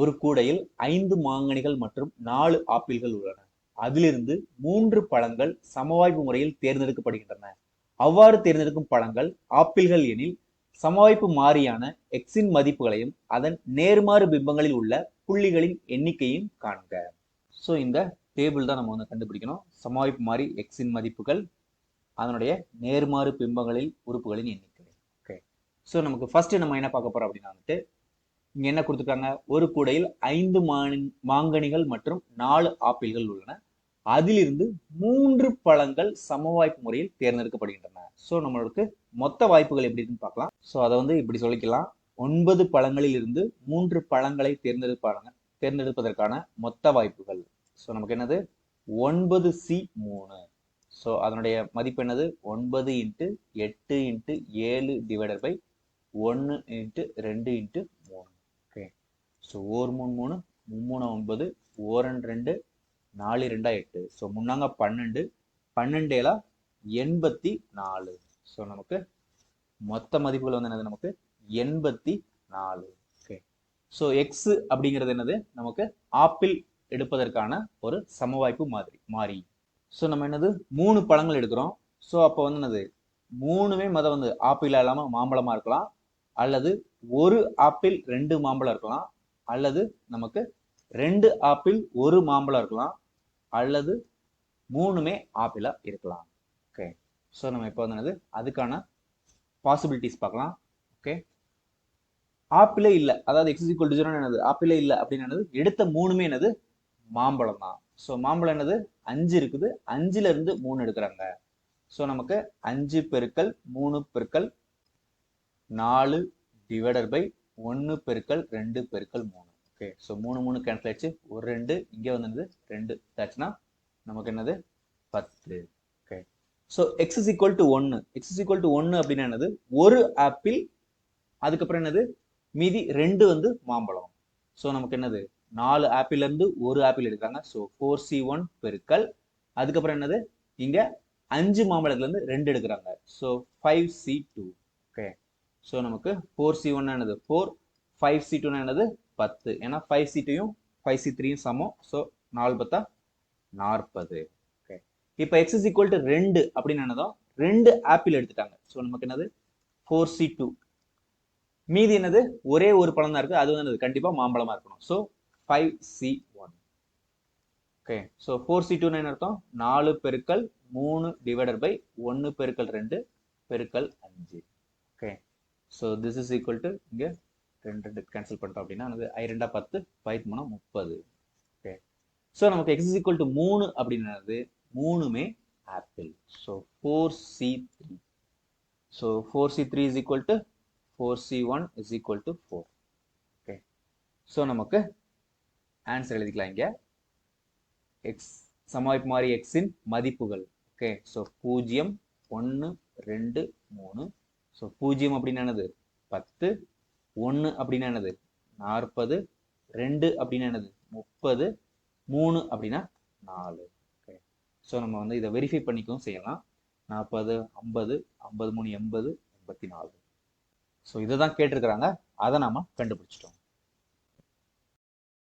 ஒரு கூடையில் 5 மாங்கனிகள் மற்றும் 4 ஆப்பிள்கள் உள்ளன. அதிலிருந்து 3 பழங்கள் சமவாய்ப்பு முறையில் தேர்ந்தெடுக்கப்படுகின்றன. அவ்வாறு தேர்ந்தெடுக்கும் பழங்கள் ஆப்பிள்கள் எனில் சமவாய்ப்பு மாறியான எக்ஸின் மதிப்புகளையும் அதன் நேர்மாறு பிம்பங்களில் உள்ள புள்ளிகளின் எண்ணிக்கையும் காண்க. ஸோ இந்த டேபிள் தான் நம்ம வந்து கண்டுபிடிக்கணும். சமவாய்ப்பு மாறி எக்ஸின் மதிப்புகள், அதனுடைய நேர்மாறு பிம்பங்களில் உறுப்புகளின் எண்ணிக்கை. ஓகே, ஸோ நமக்கு ஃபர்ஸ்ட் நம்ம என்ன பார்க்க போறோம் அப்படின்னா வந்துட்டு இங்க என்ன கொடுத்துருக்காங்க, ஒரு கூடையில் 5 மாங்கனிகள் மற்றும் 4 ஆப்பிள்கள் உள்ளன. அதிலிருந்து 3 பழங்கள் சமவாய்ப்பு முறையில் தேர்ந்தெடுக்கப்படுகின்றன. ஸோ நம்மளுக்கு மொத்த வாய்ப்புகள் எப்படி இருக்குன்னு பார்க்கலாம். ஸோ அதை வந்து இப்படி சொல்லிக்கலாம், 9 பழங்களில் இருந்து 3 பழங்களை தேர்ந்தெடுப்பதற்கான மொத்த வாய்ப்புகள். ஸோ நமக்கு என்னது 9C3. ஸோ அதனுடைய மதிப்பு என்னது 9 × 8 × 7 divided by 1 × 2 × 3. Okay, so 1 3 3 9, 1 2 4 2 8. So 3 12, 12 84. So நமக்கு மொத்த மதிப்புகள் வந்து என்னது நமக்கு 84. ஓகே, ஸோ எக்ஸ் அப்படிங்கிறது என்னது நமக்கு ஆப்பிள் எடுப்பதற்கான ஒரு சமவாய்ப்பு மாறி. ஸோ நம்ம என்னது 3 பழங்கள் எடுக்கிறோம். ஸோ அப்போ வந்து என்னது 3மே வந்து ஆப்பிள் இல்லாமல் மாம்பழமா இருக்கலாம், அல்லது ஒரு ஆப்பிள் 2 மாம்பழம் இருக்கலாம், அல்லது நமக்கு 2 ஆப்பிள் 1 மாம்பழம் இருக்கலாம், அல்லது 3மே ஆப்பிளா இருக்கலாம். ஓகே, ஸோ நம்ம இப்போ வந்து என்னது அதுக்கான பாசிபிலிட்டிஸ் பார்க்கலாம். ஓகே, ஆப்பிளே இல்லை, அதாவது x = 0 என்னது ஆப்பிளே இல்லை அப்படின்னு என்னது எடுத்த 3மே என்னது மாம்பழம் தான். ஸோ மாம்பழம் என்னது 5 இருக்குது, 5ல இருந்து 3 எடுக்கிறாங்க. ஸோ நமக்கு 5 × 3 × 4 divided by 1 × 2 × 3. Okay, so 3 3 cancel ஆயிடுச்சு, ஒரு 2 இங்கே வந்து 2 ஆச்சுன்னா நமக்கு என்னது 10. Okay, so x = 1. x = 1 அப்படின்னா என்னது ஒரு ஆப்பிள், அதுக்கப்புறம் என்னது மீதி 2 வந்து மாம்பழம். ஸோ நமக்கு என்னது 4 ஆப்பிள் இருந்து ஒரு ஆப்பிள் எடுக்கிறாங்க. ஸோ 4C1 பெருக்கல் அதுக்கப்புறம் என்னது இங்க 5 மாம்பழத்துல இருந்து 2 எடுக்கிறாங்க. So 5C2. ஓகே, ஸோ நமக்கு 4C1 என்னது 4, 5C2 என்னது 10. ஏன்னா 5C2யும் 5C3யும் சமம். ஸோ 4 10 40. ஓகே, இப்போ x = 2 அப்படின்னு என்னதோ 2 ஆப்பிள் எடுத்துட்டாங்க. ஸோ நமக்கு என்னது 4C2. மீதி என்னது ஒரே ஒரு பழம் தான் இருக்கு, அது வந்து கண்டிப்பா மாம்பழமா இருக்கணும். So 5C1. Okay, so 4C2 என்ன அர்த்தம் 4 × 3 divided by 1 × 2 × 5. Okay, so this is equal to இங்கே 2 2 கேன்சல் பண்ணிட்டோம் அப்படின்னா அது 2 10, 5 3 30. ஓகே, ஸோ நமக்கு x = 3 அப்படின்றது 3மே apple. So 4C3. So 4C3 = 4C1 = 4. Okay, so நமக்கு ஆன்சர் எழுதிக்கலாம். இங்க எக்ஸ் சமவாய்ப்பு மாறி எக்ஸின் மதிப்புகள். Okay, so 0 1 2 3. ஸோ 0 அப்படின்னா என்னது 10, 1 அப்படின்னா என்னது 40, 2 அப்படின்னா என்னது 30, 3 அப்படின்னா 4. ஓகே, ஸோ நம்ம வந்து இதை வெரிஃபை பண்ணிக்கவும் செய்யலாம். 40 50 53 80 84. ஸோ இதை தான் கேட்டிருக்கிறாங்க, அதை நாம கண்டுபிடிச்சிட்டோம்.